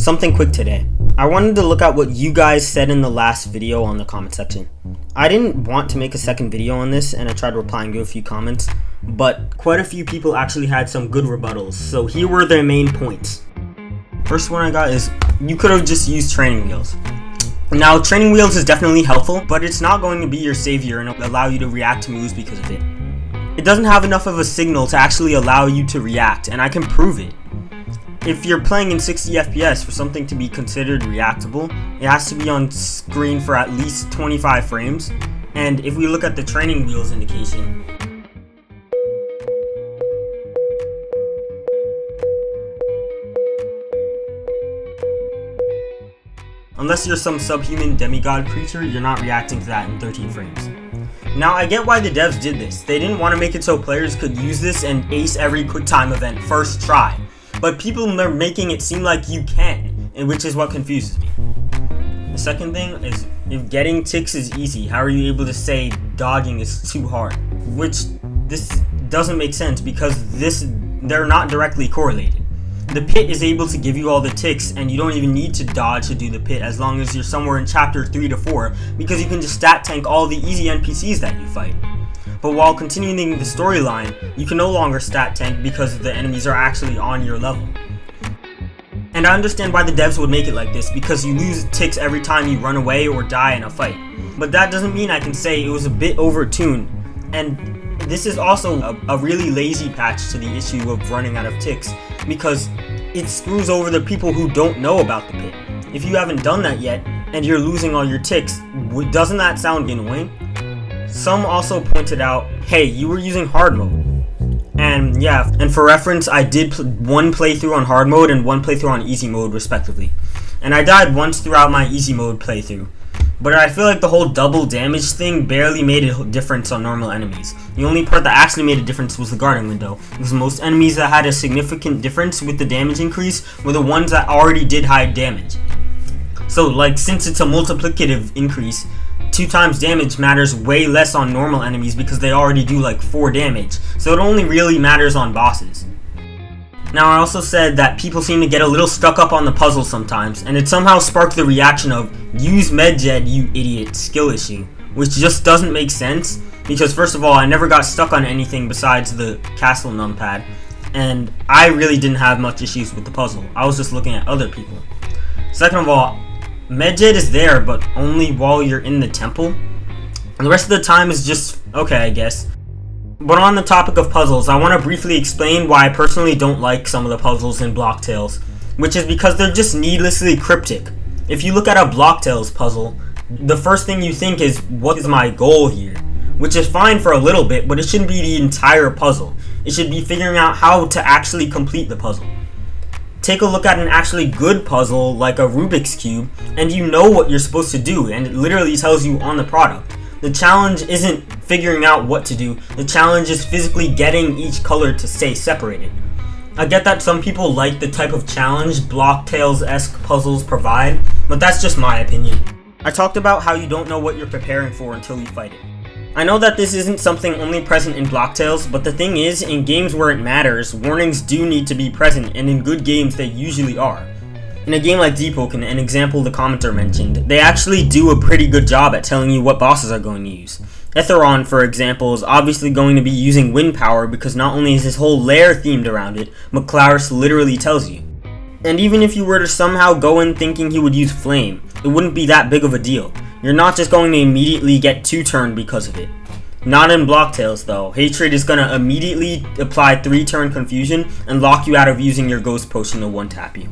Something quick today. I wanted to look at what you guys said in the last video on the comment section. I didn't want to make a second video on this and I tried replying to a few comments, but quite a few people actually had some good rebuttals, so here were their main points. First one I got is, you could have just used training wheels. Now, training wheels is definitely helpful, but it's not going to be your savior and allow you to react to moves because of it. It doesn't have enough of a signal to actually allow you to react, and I can prove it. If you're playing in 60 FPS, for something to be considered reactable, it has to be on screen for at least 25 frames, and if we look at the training wheels indication, unless you're some subhuman demigod creature, you're not reacting to that in 13 frames. Now, I get why the devs did this. They didn't want to make it so players could use this and ace every QuickTime event first try. But people are making it seem like you can, and which is what confuses me. The second thing is, if getting ticks is easy, how are you able to say dodging is too hard? Which, this doesn't make sense because they're not directly correlated. The pit is able to give you all the ticks, and you don't even need to dodge to do the pit as long as you're somewhere in chapter 3 to 4, because you can just stat tank all the easy NPCs that you fight. But while continuing the storyline, you can no longer stat tank because the enemies are actually on your level. And I understand why the devs would make it like this, because you lose ticks every time you run away or die in a fight. But that doesn't mean I can say it was a bit overtuned, and this is also a really lazy patch to the issue of running out of ticks, because it screws over the people who don't know about the pit. If you haven't done that yet, and you're losing all your ticks, doesn't that sound annoying? Some also pointed out, hey, you were using hard mode. And yeah, and for reference, I did one playthrough on hard mode and one playthrough on easy mode respectively. And I died once throughout my easy mode playthrough. But I feel like the whole double damage thing barely made a difference on normal enemies. The only part that actually made a difference was the guarding window, because most enemies that had a significant difference with the damage increase were the ones that already did high damage. So like, since it's a multiplicative increase, 2 times damage matters way less on normal enemies because they already do like 4 damage, so it only really matters on bosses. Now, I also said that people seem to get a little stuck up on the puzzle sometimes, and it somehow sparked the reaction of, use medjed, you idiot, skill issue, which just doesn't make sense, because first of all, I never got stuck on anything besides the castle numpad, and I really didn't have much issues with the puzzle. I was just looking at other people. Second of all, medjed is there, but only while you're in the temple, and the rest of the time is just okay, I guess. But on the topic of puzzles, I want to briefly explain why I personally don't like some of the puzzles in Block Tales, which is because they're just needlessly cryptic. If you look at a Block Tales puzzle, the first thing you think is, what is my goal here? Which is fine for a little bit, but it shouldn't be the entire puzzle. It should be figuring out how to actually complete the puzzle. Take a look at an actually good puzzle like a Rubik's Cube, and you know what you're supposed to do, and it literally tells you on the product. The challenge isn't figuring out what to do, the challenge is physically getting each color to stay separated. I get that some people like the type of challenge Block Tales-esque puzzles provide, but that's just my opinion. I talked about how you don't know what you're preparing for until you fight it. I know that this isn't something only present in Block Tales, but the thing is, in games where it matters, warnings do need to be present, and in good games they usually are. In a game like Deepwoken, an example the commenter mentioned, they actually do a pretty good job at telling you what bosses are going to use. Etheron, for example, is obviously going to be using wind power because not only is his whole lair themed around it, but Claris literally tells you. And even if you were to somehow go in thinking he would use flame, it wouldn't be that big of a deal. You're not just going to immediately get 2-turned because of it. Not in Block Tales though. Hatred is going to immediately apply 3-turn confusion and lock you out of using your ghost potion to 1-tap you.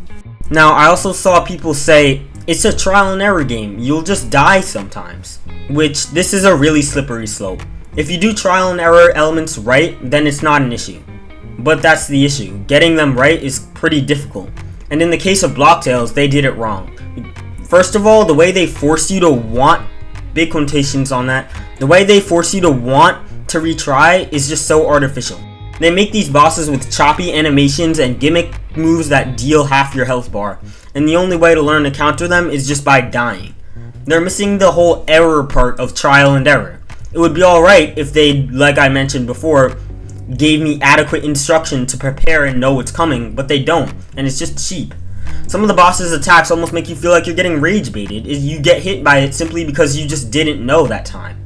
Now, I also saw people say, it's a trial and error game, you'll just die sometimes. Which, this is a really slippery slope. If you do trial and error elements right, then it's not an issue. But that's the issue. Getting them right is pretty difficult. And in the case of Block Tales, they did it wrong. First of all, the way they force you to want, big quotations on that, the way they force you to want to retry is just so artificial. They make these bosses with choppy animations and gimmick moves that deal half your health bar, and the only way to learn to counter them is just by dying. They're missing the whole error part of trial and error. It would be alright if they, like I mentioned before, gave me adequate instruction to prepare and know what's coming, but they don't, and it's just cheap. Some of the boss's attacks almost make you feel like you're getting rage baited. You get hit by it simply because you just didn't know that time.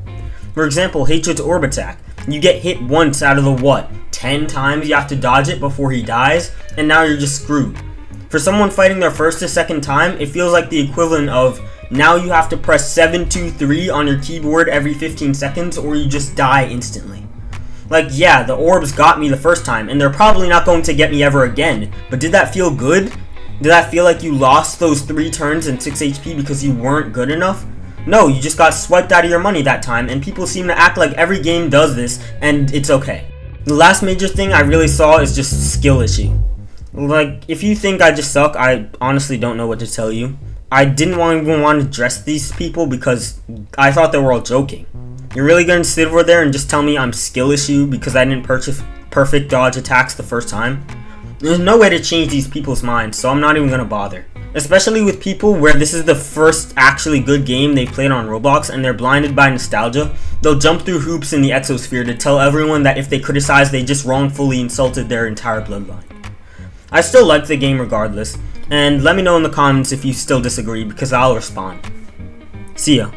For example, Hatred's orb attack. You get hit once out of the 10 times you have to dodge it before he dies, and now you're just screwed. For someone fighting their first or second time, it feels like the equivalent of now you have to press 723 on your keyboard every 15 seconds or you just die instantly. Like, yeah, the orbs got me the first time, and they're probably not going to get me ever again, but did that feel good? Did that feel like you lost those 3 turns and 6 HP because you weren't good enough? No, you just got swiped out of your money that time, and people seem to act like every game does this, and it's okay. The last major thing I really saw is just skill issue. Like, if you think I just suck, I honestly don't know what to tell you. I didn't even want to address these people because I thought they were all joking. You're really going to sit over there and just tell me I'm skill issue because I didn't purchase perfect dodge attacks the first time? There's no way to change these people's minds, so I'm not even going to bother. Especially with people where this is the first actually good game they've played on Roblox and they're blinded by nostalgia, they'll jump through hoops in the exosphere to tell everyone that if they criticize, they just wrongfully insulted their entire bloodline. I still like the game regardless, and let me know in the comments if you still disagree because I'll respond. See ya.